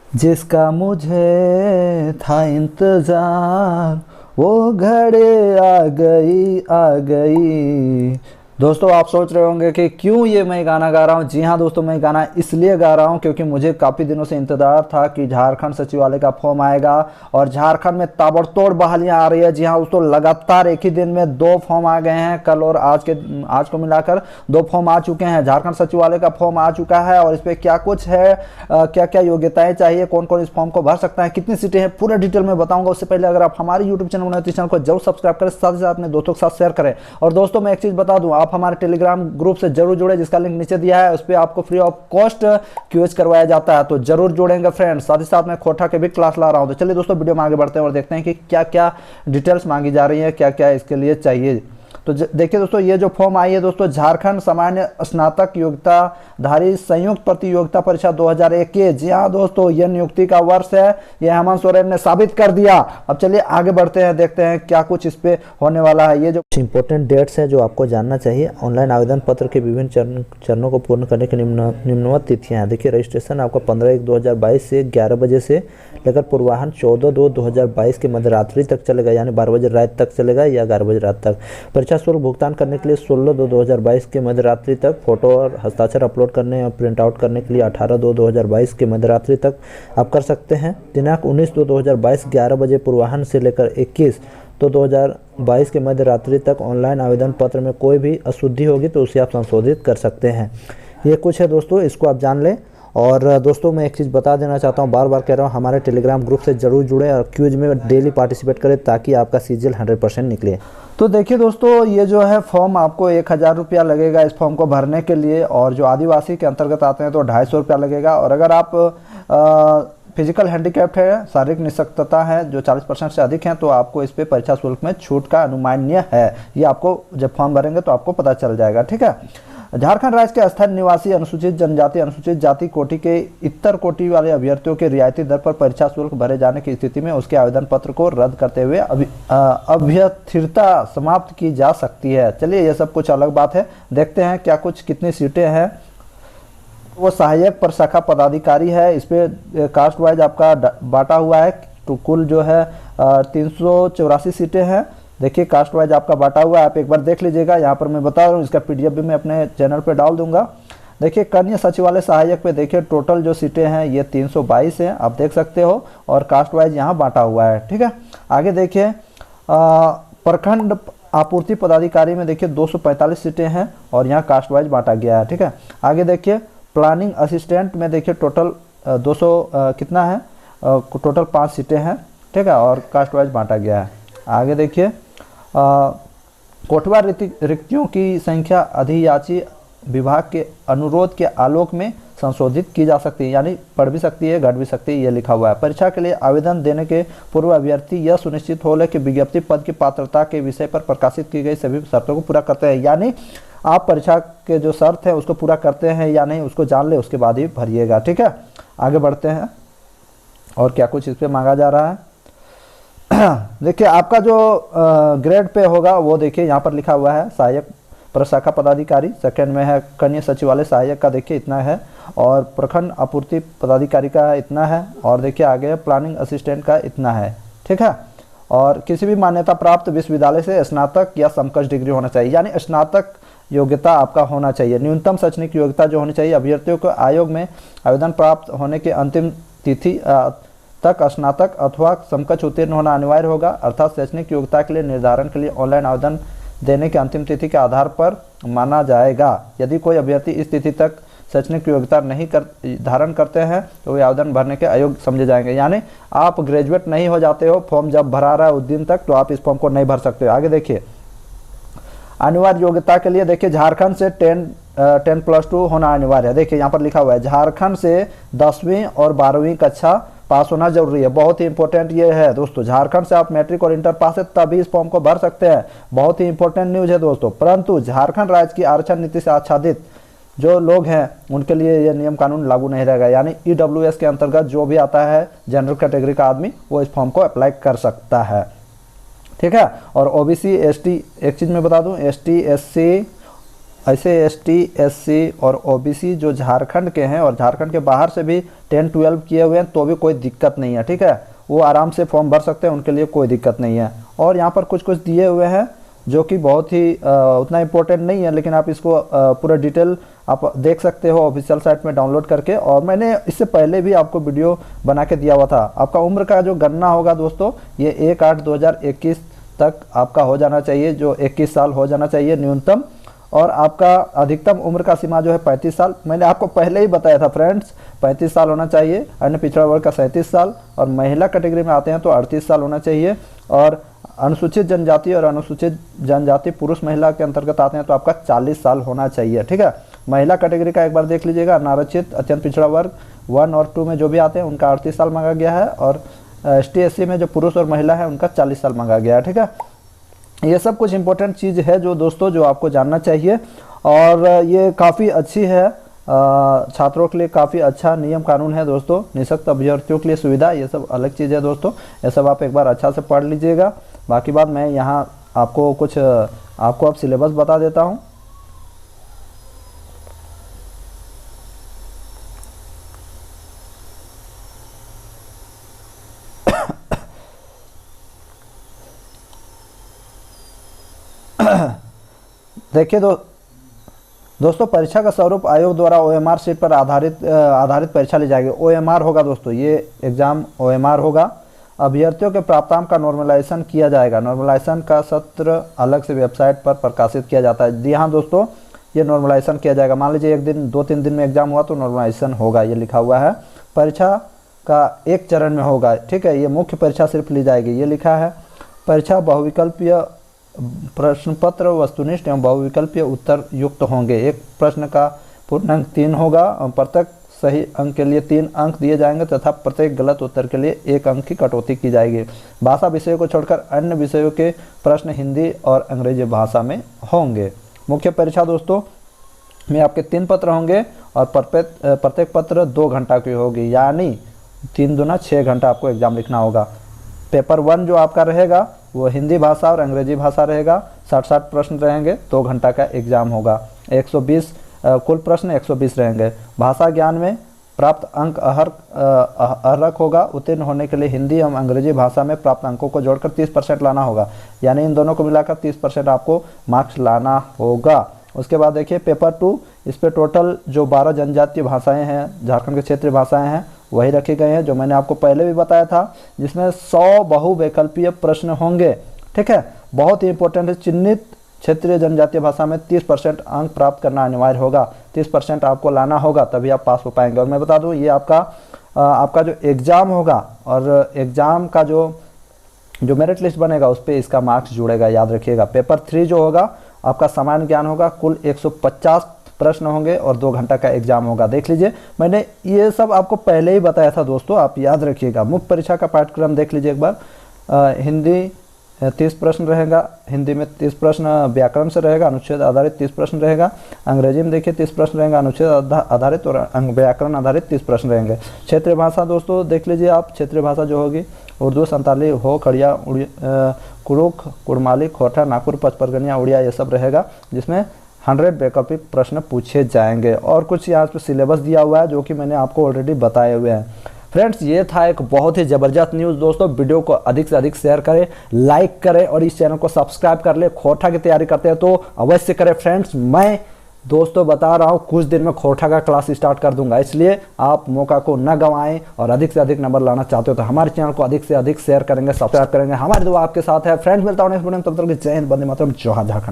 जिसका मुझे था इंतजार वो घड़ी आ गई। दोस्तों आप सोच रहे होंगे कि क्यों ये मैं गाना गा रहा हूँ। जी हाँ दोस्तों, मैं गाना इसलिए गा रहा हूँ क्योंकि मुझे काफ़ी दिनों से इंतज़ार था कि झारखंड सचिवालय का फॉर्म आएगा और झारखंड में ताबड़तोड़ बहालियाँ आ रही है। जी हाँ दोस्तों, लगातार एक ही दिन में 2 फॉर्म आ गए हैं। कल और आज को मिलाकर 2 फॉर्म आ चुके हैं। झारखंड सचिवालय का फॉर्म आ चुका है और इस पर क्या कुछ है, क्या क्या योग्यताएं चाहिए, कौन कौन इस फॉर्म को भर सकता है, कितनी सीटें हैं, पूरा डिटेल में बताऊंगा। उससे पहले अगर आप हमारे यूट्यूब चैनल बनाए तो चैनल को जरूर सब्सक्राइब करें, साथ ही साथ अपने दोस्तों के साथ शेयर करें। और दोस्तों मैं एक चीज़ बता दूं, आप हमारे टेलीग्राम ग्रुप से जरूर जुड़े, जिसका लिंक नीचे दिया है। उस पर आपको फ्री ऑफ कॉस्ट क्यूज करवाया जाता है, तो जरूर जुड़ेंगे फ्रेंड्स। साथ ही साथ मैं खोटा के भी क्लास ला रहा हूं। तो चलिए दोस्तों वीडियो में आगे बढ़ते हैं और देखते हैं कि क्या क्या डिटेल्स मांगी जा रही है, क्या क्या इसके लिए चाहिए। तो देखिए दोस्तों, ये जो फॉर्म आई है दोस्तों, झारखंड सामान्य स्नातक योग्यताधारी संयुक्त प्रतियोगिता परीक्षा 2021। जी हाँ दोस्तों, ये नियुक्ति का वर्ष है, ये हेमंत सोरेन ने साबित कर दिया। अब चलिए आगे बढ़ते हैं, देखते हैं क्या कुछ इस पे होने वाला है। ये जो इंपॉर्टेंट डेट्स हैं जो आपको जानना चाहिए। ऑनलाइन आवेदन पत्र के विभिन्न चरणों को पूर्ण करने की निम्नवत तिथियां हैं। देखिए रजिस्ट्रेशन आपका 15/1/2022 से 11 बजे से लेकर पूर्वाह्न 14/2/2022 के मध्य रात्रि तक चलेगा, यानी 12 बजे रात तक चलेगा या 11 बजे रात तक। परीक्षा शुल्क भुगतान करने के लिए 16/2/2022 के मध्य रात्रि तक, फोटो और हस्ताक्षर अपलोड करने और प्रिंट आउट करने के लिए 18/2/2022 के मध्य रात्रि तक आप कर सकते हैं। दिनांक 19/2/2022 11 बजे पूर्वाह्न से लेकर 21/2/2022 के मध्य रात्रि तक ऑनलाइन आवेदन पत्र में कोई भी अशुद्धि होगी तो उसे आप संशोधित कर सकते हैं। ये कुछ है दोस्तों, इसको आप जान लें। और दोस्तों मैं एक चीज़ बता देना चाहता हूँ, बार बार कह रहा हूँ, हमारे टेलीग्राम ग्रुप से जरूर जुड़े और क्यूज में डेली पार्टिसिपेट करें ताकि आपका सीजीएल 100% निकले। तो देखिए दोस्तों, ये जो है फॉर्म आपको 1000 रुपया लगेगा इस फॉर्म को भरने के लिए, और जो आदिवासी के अंतर्गत आते हैं तो 250 रुपया लगेगा। और अगर आप फिजिकल हैंडीकैप्ड है, शारीरिक निशक्तता है जो 40% से अधिक हैं, तो आपको इस पे परीक्षा शुल्क में छूट का अनुमान्य है। ये आपको जब फॉर्म भरेंगे तो आपको पता चल जाएगा, ठीक है। झारखंड राज्य के स्थायी निवासी अनुसूचित जनजाति, अनुसूचित जाति कोटि के इतर कोटि वाले अभ्यर्थियों के रियायती दर पर परीक्षा शुल्क भरे जाने की स्थिति में उसके आवेदन पत्र को रद्द करते हुए अभ्यर्थिता समाप्त की जा सकती है। चलिए ये सब कुछ अलग बात है, देखते हैं क्या कुछ कितनी सीटें हैं। वो सहायक प्रशाखा पदाधिकारी है, इस पे कास्ट वाइज आपका बांटा हुआ है। तो कुल जो है 384 सीटें हैं। देखिए कास्ट वाइज आपका बांटा हुआ है, आप एक बार देख लीजिएगा। यहाँ पर मैं बता रहा हूँ, इसका पीडीएफ भी मैं अपने चैनल पे डाल दूंगा। देखिए कन्या सचिवालय सहायक पे देखिए टोटल जो सीटें हैं ये 322 हैं, आप देख सकते हो, और कास्ट वाइज यहाँ बांटा हुआ है, ठीक है। आगे देखिए प्रखंड आपूर्ति पदाधिकारी में देखिए 245 सीटें हैं और यहाँ कास्ट वाइज बांटा गया है, ठीक है। आगे देखिए प्लानिंग असिस्टेंट में देखिए टोटल 200 कितना है, टोटल 5 सीटें हैं, ठीक है, और कास्ट वाइज बांटा गया है। आगे देखिए कोटवा रिक्तियों की संख्या अधियाची विभाग के अनुरोध के आलोक में संशोधित की जा सकती है, यानी बढ़ भी सकती है, घट भी सकती है, ये लिखा हुआ है। परीक्षा के लिए आवेदन देने के पूर्व अभ्यर्थी यह सुनिश्चित हो ले कि विज्ञप्ति पद की पात्रता के विषय पर प्रकाशित की गई सभी शर्तों को पूरा करते हैं। यानी आप परीक्षा के जो शर्त है उसको पूरा करते हैं या नहीं, उसको जान ले, उसके बाद ही भरिएगा, ठीक है। आगे बढ़ते हैं और क्या कुछ इस पर मांगा जा रहा है। देखिए आपका जो ग्रेड पे होगा वो देखिए यहाँ पर लिखा हुआ है, सहायक प्रशाखा पदाधिकारी। सेकंड में है कन्या सचिवालय सहायक का देखिए इतना है, और प्रखंड आपूर्ति पदाधिकारी का इतना है, और देखिए आगे प्लानिंग असिस्टेंट का इतना है, ठीक है। और किसी भी मान्यता प्राप्त विश्वविद्यालय से स्नातक या समकक्ष डिग्री होना चाहिए, यानी स्नातक योग्यता आपका होना चाहिए। न्यूनतम शैक्षणिक योग्यता जो होनी चाहिए, अभ्यर्थियों को आयोग में आवेदन प्राप्त होने के अंतिम तिथि तक स्नातक अथवा समकक्ष उत्तीर्ण होना अनिवार्य होगा। अर्थात शैक्षणिक योग्यता के लिए निर्धारण के लिए ऑनलाइन आवेदन देने के अंतिम तिथि के आधार पर माना जाएगा। यदि कोई अभ्यर्थी इस तिथि तक शैक्षणिक योग्यता नहीं धारण करते हैं तो वे आवेदन भरने के अयोग्य समझे जाएंगे। यानी आप ग्रेजुएट नहीं हो जाते हो, फॉर्म जब भरा रहा है उस दिन तक, तो आप इस फॉर्म को नहीं भर सकते हो। आगे देखिए अनिवार्य योग्यता के लिए देखिए झारखंड से 10+2 होना अनिवार्य है। देखिए यहाँ पर लिखा हुआ है झारखंड से 10वीं और 12वीं कक्षा पास होना जरूरी है। बहुत ही इंपॉर्टेंट ये है दोस्तों, झारखंड से आप मैट्रिक और इंटर पास है तभी इस फॉर्म को भर सकते हैं। बहुत ही इंपॉर्टेंट न्यूज है दोस्तों। परंतु झारखंड राज्य की आरक्षण नीति से आच्छादित जो लोग हैं उनके लिए ये नियम कानून लागू नहीं रहेगा, यानी ईडब्ल्यूएस के अंतर्गत जो भी आता है जनरल कैटेगरी का आदमी वो इस फॉर्म को अप्लाई कर सकता है, ठीक है। और ओबीसी एसटी, एक चीज़ मैं बता दूं, एसटी एससी ऐसे ST SC और OBC जो झारखंड के हैं और झारखंड के बाहर से भी 10-12 किए हुए हैं तो भी कोई दिक्कत नहीं है, ठीक है, वो आराम से फॉर्म भर सकते हैं, उनके लिए कोई दिक्कत नहीं है। और यहाँ पर कुछ कुछ दिए हुए हैं जो कि बहुत ही उतना इम्पोर्टेंट नहीं है, लेकिन आप इसको पूरा डिटेल आप देख सकते हो ऑफिशियल साइट में डाउनलोड करके। और मैंने इससे पहले भी आपको वीडियो बना के दिया हुआ था। आपका उम्र का जो गणना होगा दोस्तों, ये 1/8/2021 तक आपका हो जाना चाहिए, जो 21 साल हो जाना चाहिए न्यूनतम। और आपका अधिकतम उम्र का सीमा जो है 35 साल, मैंने आपको पहले ही बताया था फ्रेंड्स, 35 साल होना चाहिए। अन्य पिछड़ा वर्ग का 37 साल, और महिला कैटेगरी में आते हैं तो 38 साल होना चाहिए। और अनुसूचित जनजाति और अनुसूचित जनजाति पुरुष महिला के अंतर्गत आते हैं तो आपका 40 साल होना चाहिए, ठीक है। महिला कैटेगरी का एक बार देख लीजिएगा, अनारक्षित अत्यंत पिछड़ा वर्ग 1 और 2 में जो भी आते हैं उनका 38 साल मांगा गया है, और ST SC में जो पुरुष और महिला है उनका 40 साल मांगा गया है, ठीक है। ये सब कुछ इंपॉर्टेंट चीज़ है जो दोस्तों जो आपको जानना चाहिए, और ये काफ़ी अच्छी है, छात्रों के लिए काफ़ी अच्छा नियम कानून है दोस्तों। निःशक्त अभ्यर्थियों के लिए सुविधा, ये सब अलग चीज़ है दोस्तों, ये सब आप एक बार अच्छा से पढ़ लीजिएगा। बाकी बात मैं यहाँ आपको कुछ आपको अब सिलेबस बता देता हूँ। देखिए दोस्तों, परीक्षा का स्वरूप आयोग द्वारा OMR शीट पर आधारित परीक्षा ली जाएगी। OMR होगा दोस्तों, ये एग्जाम OMR होगा। अभ्यर्थियों के प्राप्तांक का नॉर्मलाइजेशन किया जाएगा। नॉर्मलाइजेशन का सत्र अलग से वेबसाइट पर प्रकाशित किया जाता है। जी हाँ दोस्तों, ये नॉर्मलाइजेशन किया जाएगा। मान लीजिए 1-2-3 दिन में एग्जाम हुआ तो नॉर्मलाइजेशन होगा, ये लिखा हुआ है। परीक्षा का एक चरण में होगा, ठीक है, ये मुख्य परीक्षा सिर्फ ली जाएगी, ये लिखा है। परीक्षा बहुविकल्पीय प्रश्न पत्र वस्तुनिष्ठ एवं बहुविकल्पीय उत्तर युक्त होंगे। एक प्रश्न का पूर्णांक 3 होगा और प्रत्येक सही अंक के लिए 3 अंक दिए जाएंगे तथा प्रत्येक गलत उत्तर के लिए 1 अंक की कटौती की जाएगी। भाषा विषयों को छोड़कर अन्य विषयों के प्रश्न हिंदी और अंग्रेजी भाषा में होंगे। मुख्य परीक्षा दोस्तों में आपके 3 पत्र होंगे और प्रत्येक पत्र 2 घंटा की होगी, यानी 3 दूना 6 घंटा आपको एग्जाम लिखना होगा। पेपर 1 जो आपका रहेगा वो हिंदी भाषा और अंग्रेजी भाषा रहेगा। 60 प्रश्न रहेंगे, 2 घंटा का एग्जाम होगा। 120 कुल प्रश्न 120 रहेंगे। भाषा ज्ञान में प्राप्त अंक अर्हक होगा। उत्तीर्ण होने के लिए हिंदी एवं अंग्रेजी भाषा में प्राप्त अंकों को जोड़कर 30% लाना होगा, यानी इन दोनों को मिलाकर 30% आपको मार्क्स लाना होगा। उसके बाद देखिए पेपर 2, इस पर टोटल जो 12 जनजातीय भाषाएं हैं, झारखंड के क्षेत्रीय भाषाएं हैं, वही रखे गए हैं जो मैंने आपको पहले भी बताया था, जिसमें 100 बहुविकल्पीय प्रश्न होंगे, ठीक है। बहुत ही इंपॉर्टेंट है, चिन्हित क्षेत्रीय जनजातीय भाषा में 30% अंक प्राप्त करना अनिवार्य होगा। 30% आपको लाना होगा, तभी आप पास हो पाएंगे। और मैं बता दूं, ये आपका जो एग्ज़ाम होगा और एग्ज़ाम का जो मेरिट लिस्ट बनेगा उस पर इसका मार्क्स जुड़ेगा, याद रखिएगा। पेपर 3 जो होगा आपका सामान्य ज्ञान होगा। कुल 150 प्रश्न होंगे और 2 घंटा का एग्जाम होगा। देख लीजिए, मैंने ये सब आपको पहले ही बताया था दोस्तों, आप याद रखिएगा। मुख्य परीक्षा का पाठ्यक्रम देख लीजिए एक बार। हिंदी 30 प्रश्न रहेगा, हिंदी में 30 प्रश्न व्याकरण से रहेगा, अनुच्छेद आधारित 30 प्रश्न रहेगा। अंग्रेजी में देखिए 30 प्रश्न रहेगा, अनुच्छेद आधारित और व्याकरण आधारित 30 प्रश्न रहेंगे। क्षेत्रीय भाषा दोस्तों देख लीजिए आप, क्षेत्रीय भाषा जो होगी उर्दू, संताली, हो, खड़िया, कुरुख, कुड़माली, खोटा, नागपुर, पचपरगनिया, उड़िया, ये सब रहेगा, जिसमें 100 वैकल्पिक प्रश्न पूछे जाएंगे। और कुछ यहाँ पे सिलेबस दिया हुआ है जो कि मैंने आपको ऑलरेडी बताए हुए हैं। फ्रेंड्स, ये था एक बहुत ही ज़बरदस्त न्यूज़ दोस्तों। वीडियो को अधिक से अधिक शेयर करें, लाइक करें और इस चैनल को सब्सक्राइब कर ले। खोटा की तैयारी करते हैं तो अवश्य करें फ्रेंड्स। मैं दोस्तों बता रहा हूँ, कुछ दिन में खोटा का क्लास स्टार्ट कर दूंगा, इसलिए आप मौका को न गंवाएं और अधिक से अधिक नंबर लाना चाहते हो तो हमारे चैनल को अधिक से अधिक शेयर करेंगे, सब्सक्राइब करेंगे। हमारी दुआ आपके साथ है फ्रेंड्स। मिलता हूँ नेक्स्ट वीडियो में, तब तक जय हिंद, वंदे मातरम, जय झारखंड।